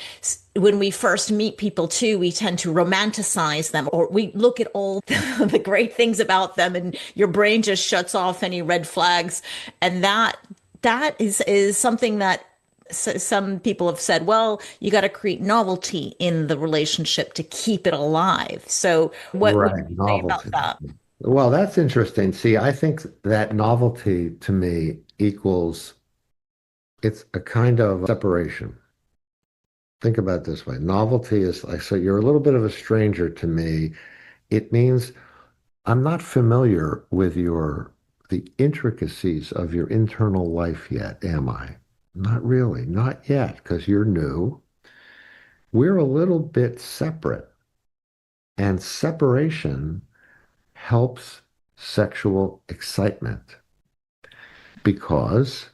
when we first meet people too, we tend to romanticize them or we look at all the great things about them and your brain just shuts off any red flags. And that is something that some people have said, well, you got to create novelty in the relationship to keep it alive. So what would Right. you say about Novelty. that? Well, that's interesting. See, I think that novelty to me equals it's a kind of separation. Think about it this way. Novelty is like, so you're a little bit of a stranger to me. It means I'm not familiar with the intricacies of your internal life yet, am I? Not really, not yet, because you're new. We're a little bit separate, and separation helps sexual excitement because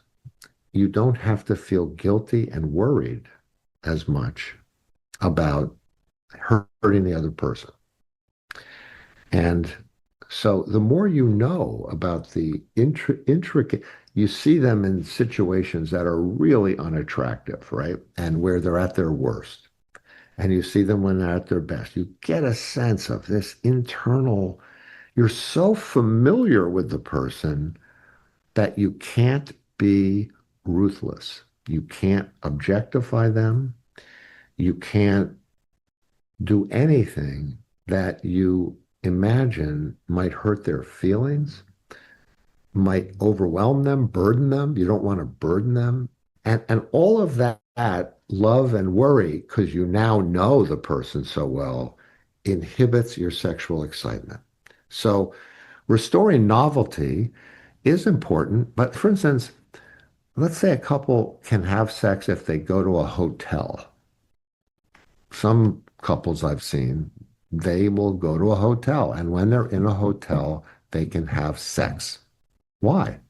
you don't have to feel guilty and worried as much about hurting the other person. And so the more you know about the intricate, you see them in situations that are really unattractive, right? And where they're at their worst. And you see them when they're at their best. You get a sense of this internal, you're so familiar with the person that you can't be ruthless. You can't objectify them. You can't do anything that you imagine might hurt their feelings, might overwhelm them, burden them. You don't want to burden them. And all of that love and worry, because you now know the person so well, inhibits your sexual excitement. So restoring novelty is important. But for instance, let's say a couple can have sex if they go to a hotel. Some couples I've seen, they will go to a hotel, and when they're in a hotel, they can have sex. Why?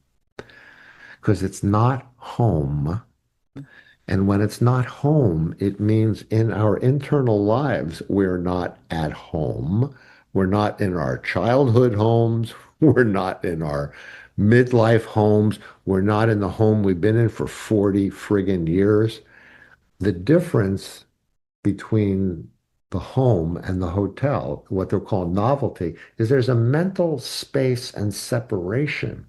Because it's not home. And when it's not home, it means in our internal lives, we're not at home. We're not in our childhood homes. We're not in our midlife homes. We're not in the home we've been in for 40 friggin' years. The difference between the home and the hotel, what they're called novelty, is there's a mental space and separation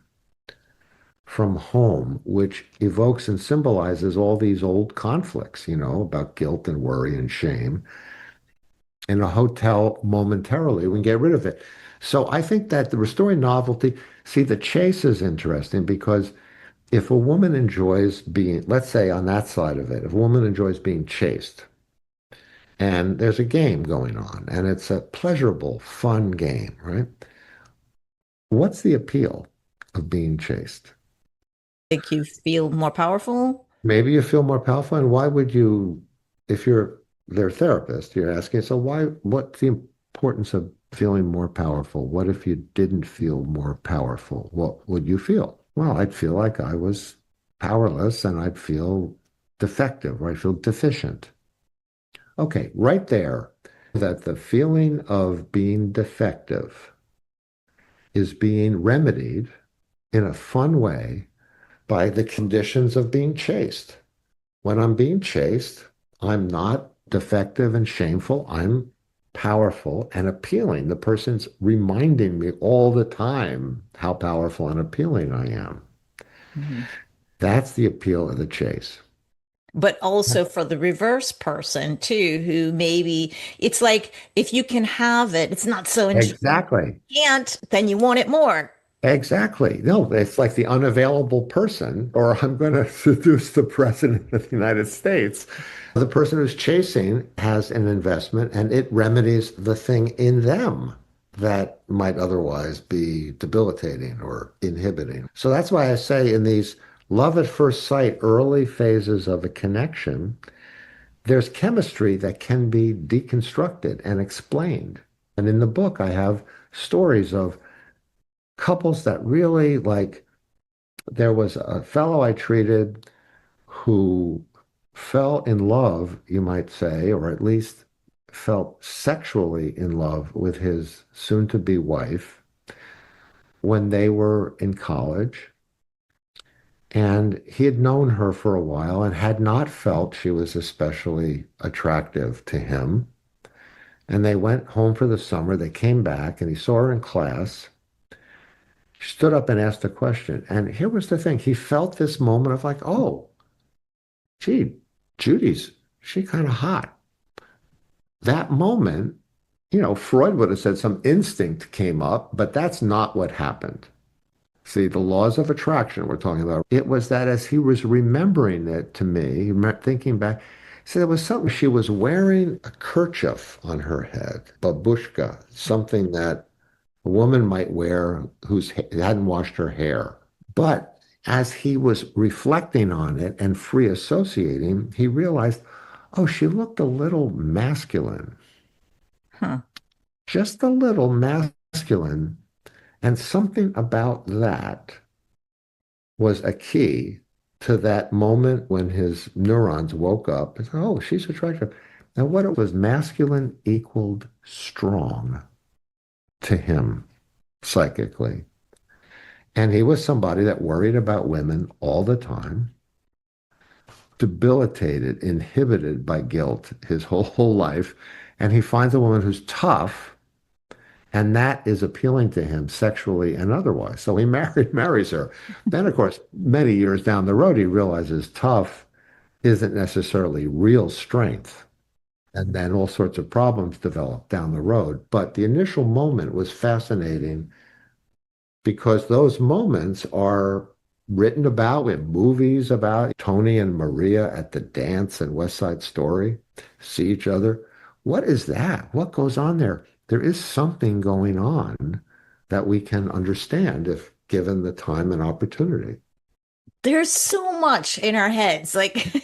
from home, which evokes and symbolizes all these old conflicts, about guilt and worry and shame. In a hotel, momentarily, we can get rid of it. So I think that the restoring novelty, see, the chase is interesting because if a woman enjoys being, let's say on that side of it, if a woman enjoys being chased, and there's a game going on, and it's a pleasurable, fun game, right? What's the appeal of being chased? Make you feel more powerful? Maybe you feel more powerful, and why would you, if you're their therapist, you're asking, so what's the importance of feeling more powerful? What if you didn't feel more powerful? What would you feel? Well, I'd feel like I was powerless and I'd feel defective or I'd feel deficient. Okay, right there, that the feeling of being defective is being remedied in a fun way by the conditions of being chased. When I'm being chased, I'm not defective and shameful. I'm powerful and appealing. The person's reminding me all the time how powerful and appealing I am. Mhm. That's the appeal of the chase. But also for the reverse person too, who maybe it's like if you can have it, it's not so interesting. Exactly. Can't, then you want it more. Exactly. No, it's like the unavailable person, or I'm going to seduce the president of the United States. The person who's chasing has an investment and it remedies the thing in them that might otherwise be debilitating or inhibiting. So that's why I say in these love at first sight early phases of a connection, there's chemistry that can be deconstructed and explained. And in the book, I have stories of couples that really like, there was a fellow I treated who fell in love, you might say, or at least felt sexually in love with his soon-to-be wife when they were in college. And he had known her for a while and had not felt she was especially attractive to him. And they went home for the summer. They came back and he saw her in class. She stood up and asked a question. And here was the thing. He felt this moment of like, oh, gee, Judy's, she kind of hot. That moment, Freud would have said some instinct came up, but that's not what happened. See, the laws of attraction we're talking about, it was that as he was remembering it to me, thinking back, he said there was something, she was wearing a kerchief on her head, babushka, something that a woman might wear who's hadn't washed her hair. But as he was reflecting on it and free associating, he realized, oh, she looked a little masculine, Huh. just a little masculine. And something about that was a key to that moment when his neurons woke up and said, oh, she's attractive. And what it was, masculine equaled strong to him psychically. And he was somebody that worried about women all the time, debilitated, inhibited by guilt his whole life. And he finds a woman who's tough, and that is appealing to him sexually and otherwise. So he marries her. Then, of course, many years down the road, he realizes tough isn't necessarily real strength. And then all sorts of problems develop down the road. But the initial moment was fascinating because those moments are written about. We have movies about Tony and Maria at the dance and West Side Story, see each other. What is that? What goes on there? There is something going on that we can understand if given the time and opportunity. There's so much in our heads, like,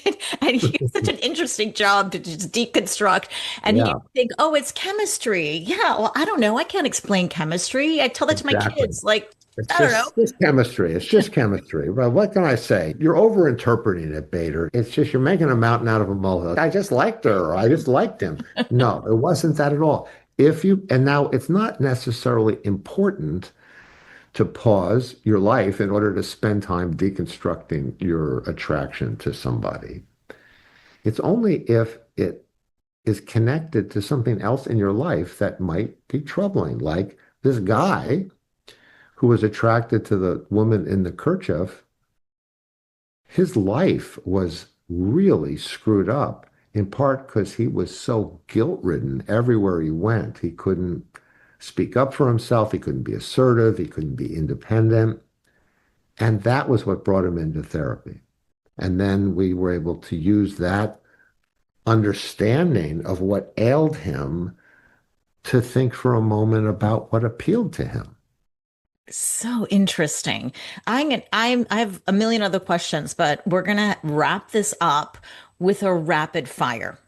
and you do such an interesting job to just deconstruct. And you Yeah, think, oh, it's chemistry. Yeah, well, I don't know. I can't explain chemistry. I tell that to my exactly. kids, like, It's I don't know. just chemistry. It's just chemistry. Well, what can I say? You're overinterpreting it, Bader. It's just you're making a mountain out of a molehill. I just liked her, or I just liked him. No, it wasn't that at all. If you, and now it's not necessarily important to pause your life in order to spend time deconstructing your attraction to somebody. It's only if it is connected to something else in your life that might be troubling, like this guy who was attracted to the woman in the kerchief. His life was really screwed up, in part because he was so guilt-ridden everywhere he went. He couldn't speak up for himself. He couldn't be assertive. He couldn't be independent. And that was what brought him into therapy. And then we were able to use that understanding of what ailed him to think for a moment about what appealed to him. So interesting. I have a million other questions, but we're gonna wrap this up with a rapid fire.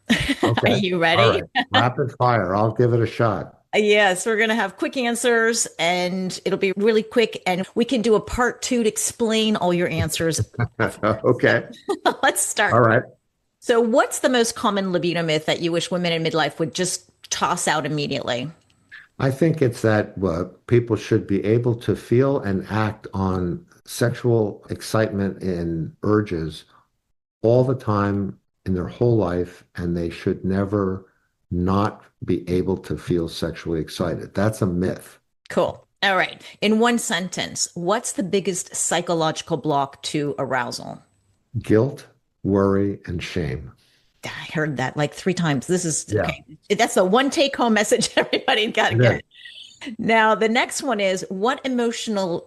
Are Okay. you All ready? right. Rapid fire. I'll give it a shot. Yes, we're gonna have quick answers and it'll be really quick, and we can do a part two to explain all your answers afterwards. So Okay. let's All start. right. So, what's the most common libido myth that you wish women in midlife would just toss out immediately? I think it's that people should be able to feel and act on sexual excitement and urges all the time in their whole life, and they should never not be able to feel sexually excited. That's a myth. Cool. All right. In one sentence, what's the biggest psychological block to arousal? Guilt, worry, and shame. I heard that like three times. This is Yeah, okay. That's the one take home message everybody got to it is. get. Now, the next one is what emotion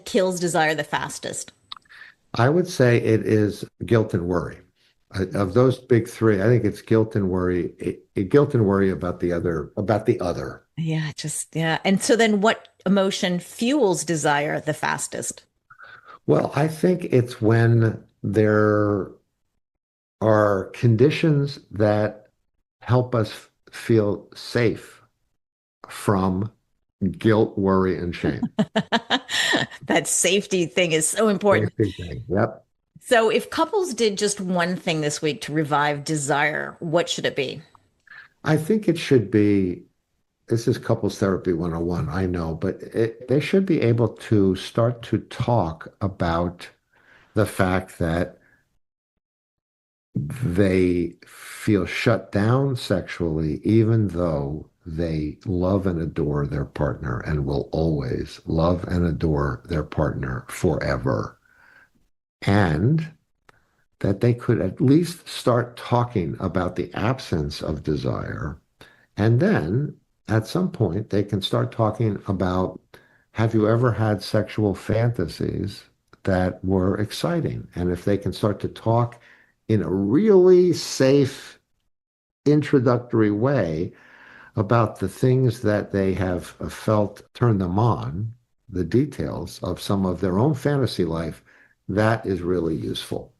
kills desire the fastest? I would say it is guilt and worry. Of those big three, I think it's guilt and worry, guilt and worry about the other. Yeah, just yeah. And so then what emotion fuels desire the fastest? Well, I think it's when there are conditions that help us feel safe from guilt, worry, and shame. That safety thing is so important. Safety thing. Yep. So if couples did just one thing this week to revive desire, what should it be? I think it should be, this is couples therapy 101, I know, but they should be able to start to talk about the fact that they feel shut down sexually, even though they love and adore their partner and will always love and adore their partner forever. And that they could at least start talking about the absence of desire. And then at some point, they can start talking about, have you ever had sexual fantasies that were exciting? And if they can start to talk in a really safe, introductory way about the things that they have felt turn them on, the details of some of their own fantasy life, that is really useful.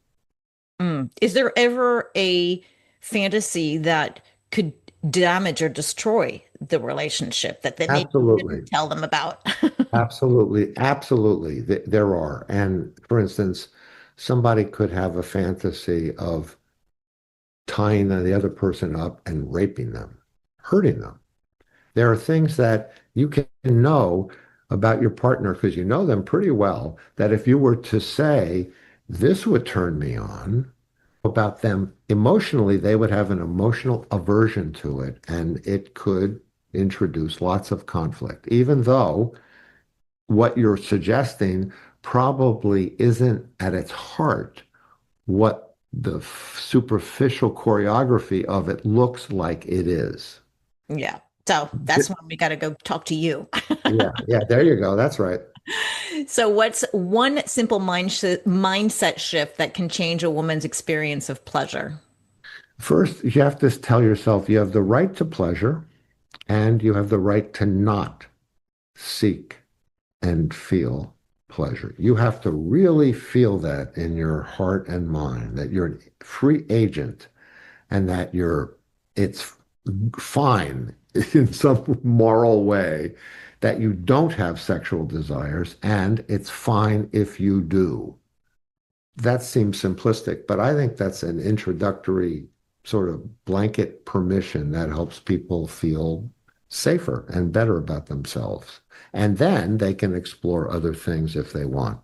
Is there ever a fantasy that could damage or destroy the relationship that maybe you didn't Absolutely. tell them about? Absolutely. Absolutely. There are. And for instance, somebody could have a fantasy of tying the other person up and raping them, hurting them. There are things that you can know about your partner because you know them pretty well, that if you were to say, this would turn me on, about them emotionally, they would have an emotional aversion to it, and it could introduce lots of conflict, even though what you're suggesting probably isn't at its heart what the superficial choreography of it looks like it is. Yeah. So that's when we got to go talk to you. Yeah, yeah, there you go. That's right. So, what's one simple mindset shift that can change a woman's experience of pleasure? First, you have to tell yourself you have the right to pleasure and you have the right to not seek and feel pleasure. You have to really feel that in your heart and mind, that you're a free agent and that it's fine in some moral way that you don't have sexual desires, and it's fine if you do. That seems simplistic, but I think that's an introductory sort of blanket permission that helps people feel safer and better about themselves. And then they can explore other things if they want.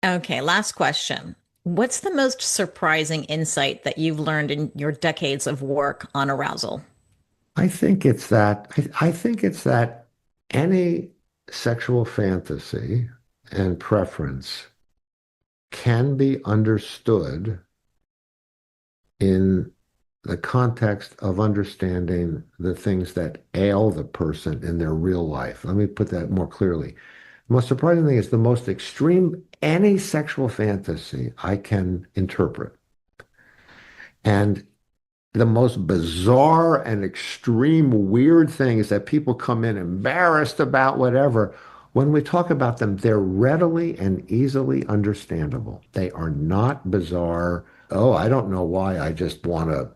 Okay, last question. What's the most surprising insight that you've learned in your decades of work on arousal? I think it's that any sexual fantasy and preference can be understood in the context of understanding the things that ail the person in their real life. Let me put that more clearly. The most surprising thing is the most extreme, any sexual fantasy I can interpret. And the most bizarre and extreme weird thing is that people come in embarrassed about whatever. When we talk about them, they're readily and easily understandable. They are not bizarre. Oh, I don't know why. I just want to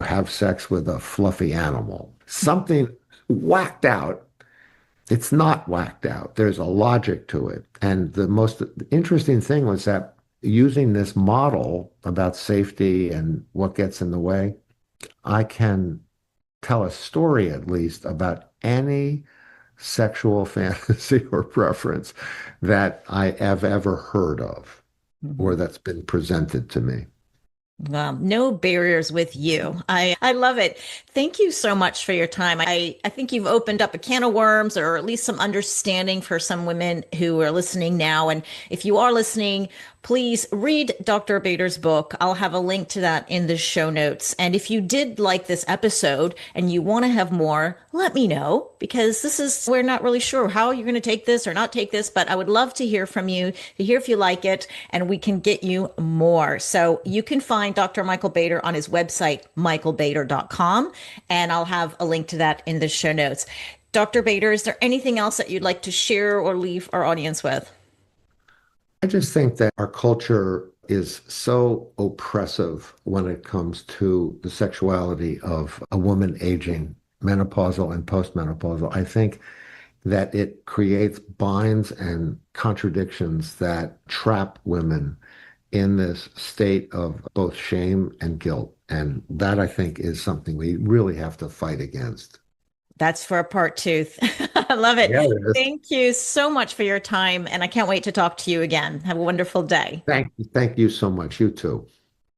have sex with a fluffy animal. Something whacked out. It's not whacked out. There's a logic to it. And the most interesting thing was that using this model about safety and what gets in the way, I can tell a story at least about any sexual fantasy or preference that I have ever heard of or Mhm. that's been presented to me. No barriers with you. I love it. Thank you so much for your time. I think you've opened up a can of worms or at least some understanding for some women who are listening now. And if you are listening, please read Dr. Bader's book. I'll have a link to that in the show notes. And if you did like this episode and you want to have more, let me know because we're not really sure how you're going to take this or not take this, but I would love to hear from you, to hear if you like it, and we can get you more. So you can find Dr. Michael Bader on his website, michaelbader.com, and I'll have a link to that in the show notes. Dr. Bader, is there anything else that you'd like to share or leave our audience with? I just think that our culture is so oppressive when it comes to the sexuality of a woman aging, menopausal and postmenopausal. I think that it creates binds and contradictions that trap women in this state of both shame and guilt. And that I think is something we really have to fight against. That's for a part two. I love it. Yeah, it is. Thank you so much for your time, and I can't wait to talk to you again. Have a wonderful day. Thank you so much. You too.